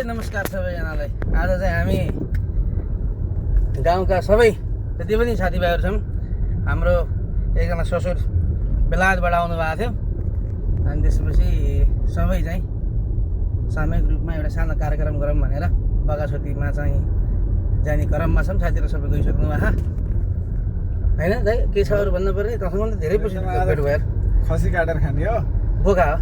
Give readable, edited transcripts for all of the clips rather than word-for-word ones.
नमस्कार सबैजनालाई। आज चाहिँ हामी गाउँका सबै जति पनि साथीभाइहरू छौँ, हाम्रो एकजना ससुर बेलायतबाट आउनु भएको थियो अनि त्यसपछि सबै चाहिँ सामूहिक रूपमा एउटा सानो कार्यक्रम गरौँ भनेर बगाछोटीमा चाहिँ जाने क्रममा छौँ। साथीहरू सबै गइसक्नु भएको होइन दाइ? के छ अरू भन्नु पर्ने? तसँग त धेरै पछि भेट भयो। खसी काटेर खाने हो, बोका हो।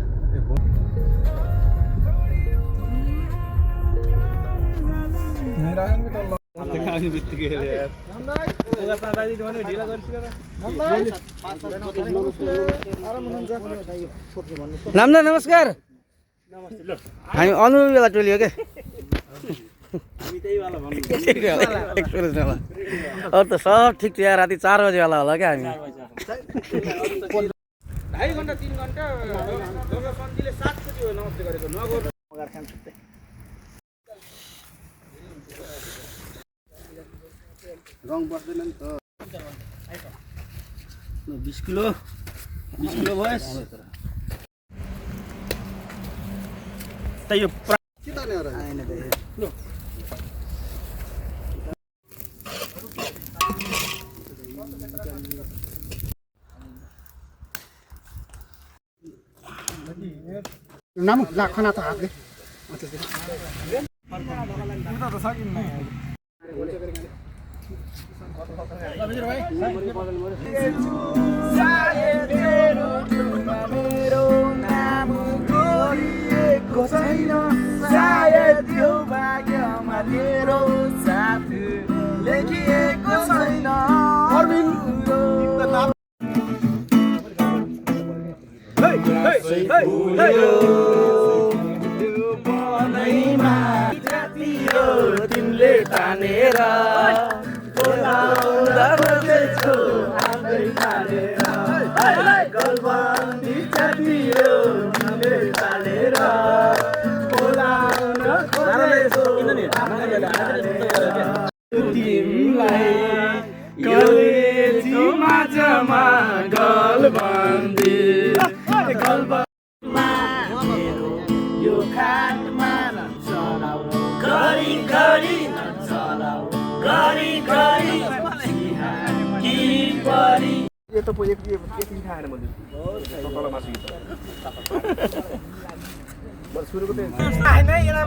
नाम्दा नमस्कार। हामी अनुवाला टोली हो क्या। अरू त सब ठिक थियो यार। राति 4 बजीवाला होला क्या हामी। 2.5 घन्टा 3 घन्टा सन्जीले 7 बजी नमस्ते गरेको नगर्नु। रङ बस्दैन नि त। 20 किलो भयो त यो के ताने हो र? आएन त लो नाम ला खाना त हातले उता त सकिन्न। मेरो नाम गोरिएको छैन, सायद यो भाग्यमा तेरो साथ लेखिएको छैन। तिमीले तानेर बोलाउँदा बजेछु आँगै तानेर गलबन्दी च्यातियो तिमीले तानेर बोलाउन खोजेछु तिमीलाई गरेछु माझमा गलबन्दी मेरो यो खाटमा नचलाऊ घरि घरि नचलाऊ घरि घरि कि परी यो त एक दिन खाएन मैले तल मासु बस सुरुको त हैन यहाँ